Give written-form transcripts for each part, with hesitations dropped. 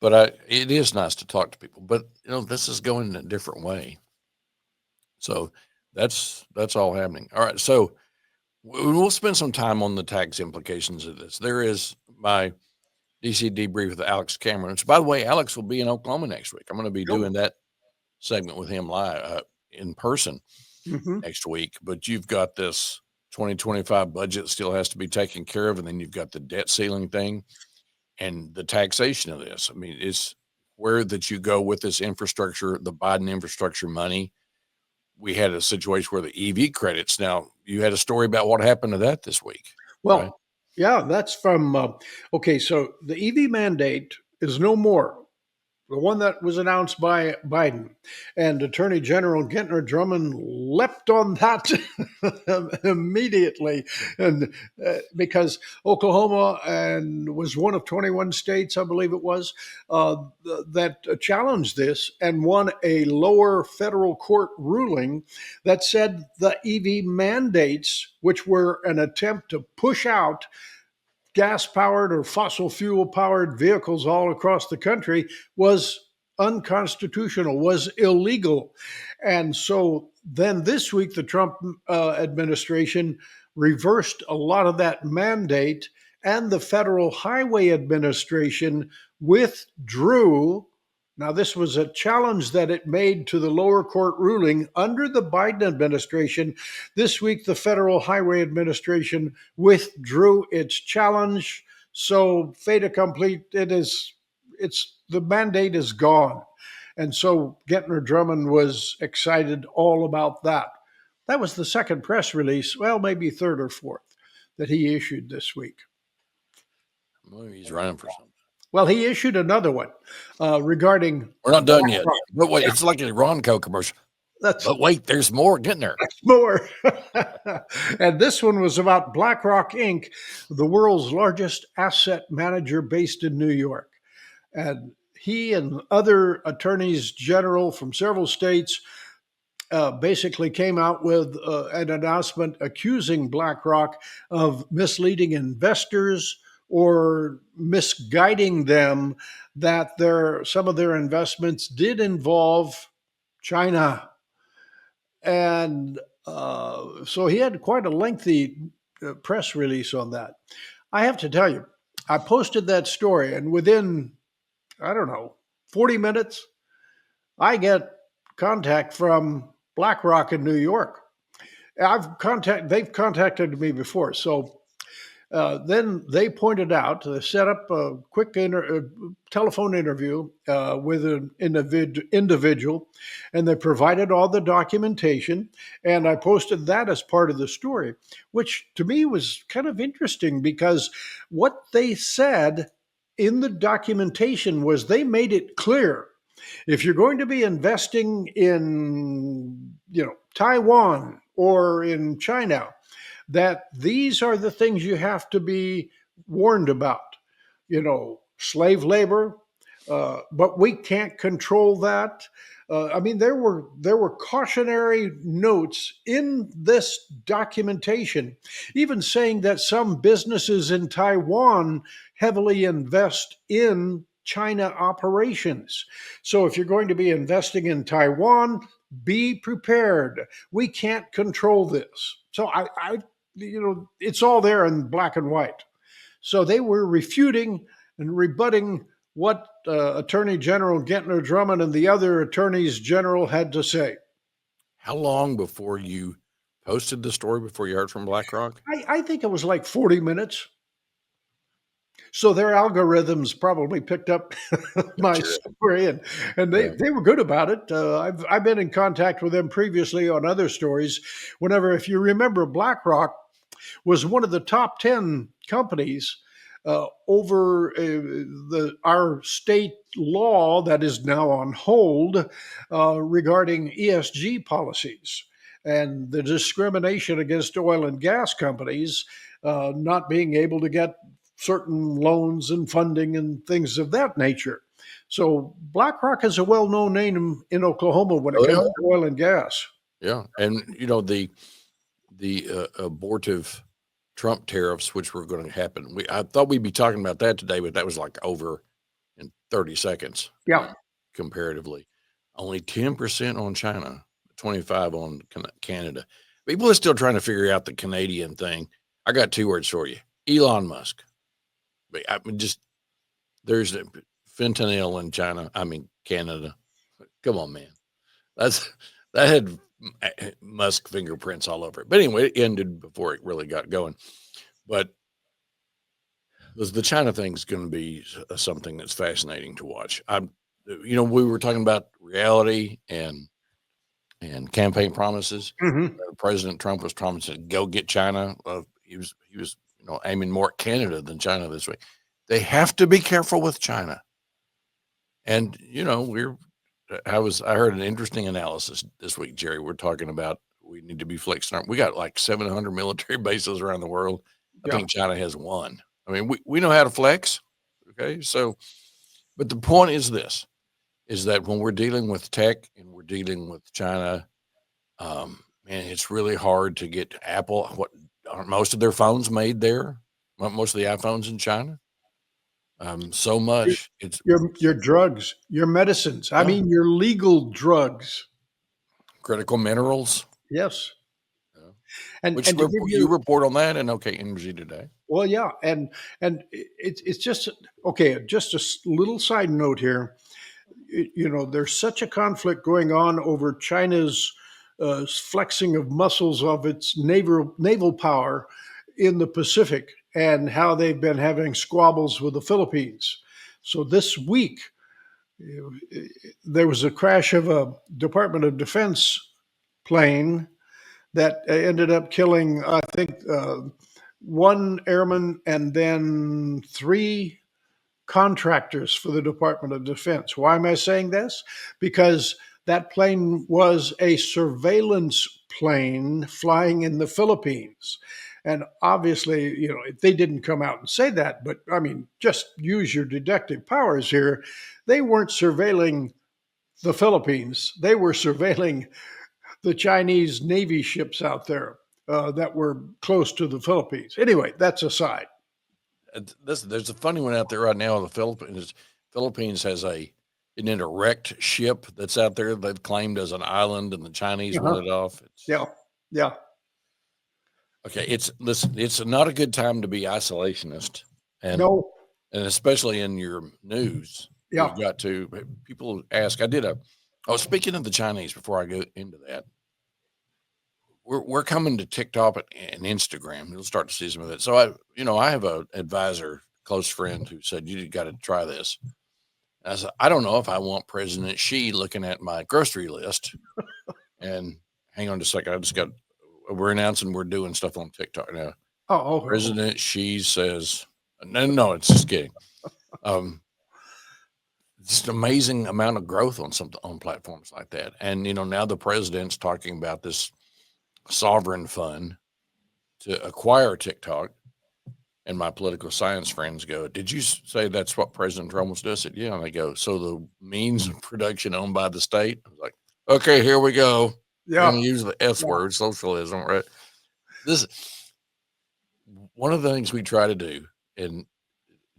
But it is nice to talk to people. But this is going in a different way. So that's all happening. All right. So we'll spend some time on the tax implications of this. There is my DC debrief with Alex Cameron. Which, by the way, Alex will be in Oklahoma next week. I'm going to be doing that segment with him live in person next week. But you've got this 2025 budget still has to be taken care of, and then you've got the debt ceiling thing and the taxation of this. I mean, it's where that you go with this infrastructure, the Biden infrastructure money. We had a situation where the EV credits. Now, you had a story about what happened to that this week. Well, right? Yeah, that's from, so the EV mandate is no more. The one that was announced by Biden, and Attorney General Gentner Drummond leapt on that immediately, and because Oklahoma was one of 21 states, I believe it was, that challenged this and won a lower federal court ruling that said the EV mandates, which were an attempt to push out gas-powered or fossil fuel-powered vehicles all across the country, was unconstitutional, was illegal. And so then this week, the Trump administration reversed a lot of that mandate, and the Federal Highway Administration withdrew. Now, this was a challenge that it made to the lower court ruling under the Biden administration. This week, the Federal Highway Administration withdrew its challenge. So, fait accompli, the mandate is gone. And so Gentner Drummond was excited all about that. That was the second press release, well, maybe third or fourth, that he issued this week. Well, he's running for something. Well, he issued another one regarding. We're not done yet. But wait, it's like a Ronco commercial. But wait, there's more getting there. There's more. And this one was about BlackRock Inc., the world's largest asset manager based in New York. And he and other attorneys general from several states basically came out with an announcement accusing BlackRock of misleading investors or misguiding them, that some of their investments did involve China. And so he had quite a lengthy press release on that. I have to tell you, I posted that story, and within, 40 minutes, I get contact from BlackRock in New York. They've contacted me before. So then they pointed out, they set up a quick telephone interview with an individual, and they provided all the documentation, and I posted that as part of the story, which to me was kind of interesting, because what they said in the documentation was they made it clear, if you're going to be investing in, Taiwan or in China, that these are the things you have to be warned about. Slave labor, but we can't control that. There were cautionary notes in this documentation, even saying that some businesses in Taiwan heavily invest in China operations. So if you're going to be investing in Taiwan, be prepared. We can't control this. So it's all there in black and white. So they were refuting and rebutting what Attorney General Gentner Drummond and the other attorneys general had to say. How long before you posted the story, before you heard from BlackRock? I think it was like 40 minutes. So their algorithms probably picked up my story, and they were good about it. I've been in contact with them previously on other stories. If you remember, BlackRock was one of the top 10 companies over our state law that is now on hold regarding ESG policies and the discrimination against oil and gas companies not being able to get certain loans and funding and things of that nature. So BlackRock is a well-known name in Oklahoma when it comes to oil and gas. Yeah, and the abortive Trump tariffs, which were going to happen. I thought we'd be talking about that today, but that was like over in 30 seconds. Yeah. Comparatively. Only 10% on China, 25 on Canada. People are still trying to figure out the Canadian thing. I got 2 words for you. Elon Musk. But I mean, there's a fentanyl in China. I mean, Canada. Come on, man. That had Musk fingerprints all over it. But anyway, it ended before it really got going. But the China thing is going to be something that's fascinating to watch. We were talking about reality and campaign promises. Mhm. President Trump was promising go get China. He was aiming more at Canada than China this week. They have to be careful with China. And I heard an interesting analysis this week, Jerry. We're talking about we need to be flexible. We got like 700 military bases around the world. I Yeah. think China has 1. I mean, we know how to flex. Okay. So, but the point is that when we're dealing with tech and we're dealing with China, man, it's really hard to get Apple. What aren't most of their phones made there? Most of the iPhones in China. So Your much it's your drugs, your medicines. I yeah, mean, your legal drugs. critical minerals. Yes. Yeah. And Which to give you you report on that in OK Energy today. well, yeah, and it's just okay. Just a little side note here. There's such a conflict going on over China's flexing of muscles of its naval power in the Pacific and how they've been having squabbles with the Philippines. So this week, there was a crash of a Department of Defense plane that ended up killing, I think, 1 airman and then 3 contractors for the Department of Defense. Why am I saying this? Because that plane was a surveillance plane flying in the Philippines. And obviously, they didn't come out and say that, but I mean, just use your deductive powers here. They weren't surveilling the Philippines, they were surveilling the Chinese Navy ships out there that were close to the Philippines. Anyway, that's aside. There's a funny one out there right now in the Philippines. Philippines has an wrecked ship that's out there they've claimed as an island, and the Chinese Uh-huh. want it off. Yeah, yeah. Okay, it's not a good time to be isolationist, and No, especially in your news, yeah. you've got to. People ask. Speaking of the Chinese, before I go into that, we're coming to TikTok and Instagram. You'll start to see some of it. So I have a advisor, close friend, who said you got to try this. And I said I don't know if I want President Xi looking at my grocery list. And hang on just a second, we're announcing we're doing stuff on TikTok now. Oh. President Xi says, no, it's just kidding. Just amazing amount of growth on platforms like that. And, now the president's talking about this sovereign fund to acquire TikTok. And my political science friends go, did you say that's what President Trump was doing? I said, yeah. And they go, so the means of production owned by the state? I was like, okay, here we go. We're Yeah, going to use the S yeah. word, socialism, right? This one of the things we try to do, and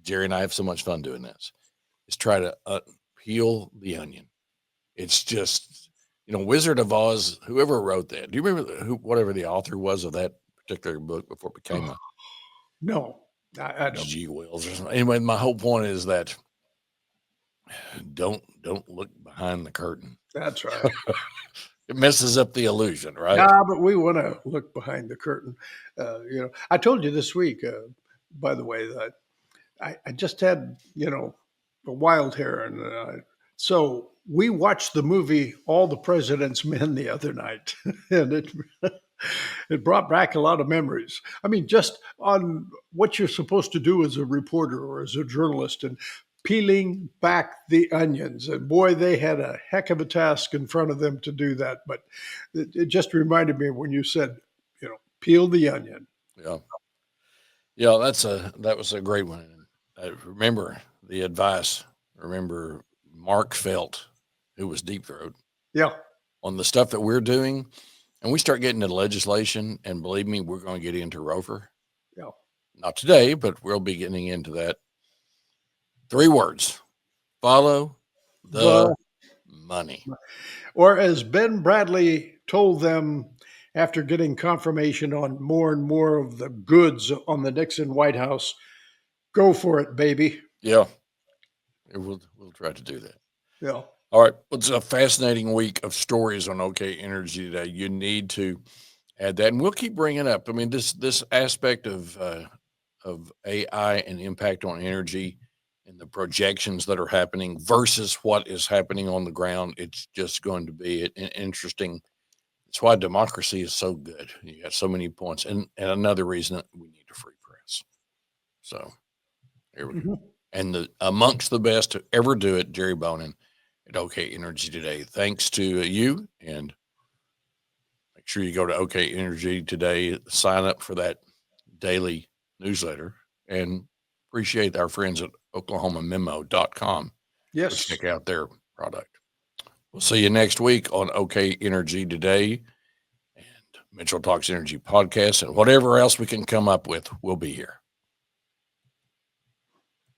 Jerry and I have so much fun doing this, is try to peel the onion. It's just, Wizard of Oz, whoever wrote that. Do you remember whatever the author was of that particular book before it became a No, I don't. G. Wells or something? Anyway, my whole point is that don't look behind the curtain. That's right. It messes up the illusion, right? Yeah, but we want to look behind the curtain. I told you this week, by the way, that I just had, a wild hair. And so we watched the movie All the President's Men the other night. And it brought back a lot of memories. I mean, just on what you're supposed to do as a reporter or as a journalist and peeling back the onions. And boy, they had a heck of a task in front of them to do that. But it just reminded me when you said, peel the onion. Yeah. Yeah, that was a great one. I remember the advice. Remember Mark Felt, who was Deep Throat, Yeah. on the stuff that we're doing, and we start getting into legislation. And believe me, we're going to get into Rover. Yeah. Not today, but we'll be getting into that. 3 words: Follow the The money. or as Ben Bradley told them after getting confirmation on more and more of the goods on the Nixon White House, go for it, baby. Yeah, we'll try to do that. Yeah. All right. It's a fascinating week of stories on OK Energy today. You need to add that, and we'll keep bringing up. I mean, this aspect of AI and impact on energy and the projections that are happening versus what is happening on the ground. It's just going to be an interesting. It's why democracy is so good. You got so many points, and another reason that we need a free press. So here we go. Mhm. And amongst the best to ever do it, Jerry Bonin at OK Energy today. Thanks to you, and make sure you go to OK Energy today, sign up for that daily newsletter, and appreciate our friends at oklahomamemo.com. Go Yes. check out their product. We'll see you next week on OK Energy Today and Mitchell Talks Energy Podcast, and whatever else we can come up with, we'll be here.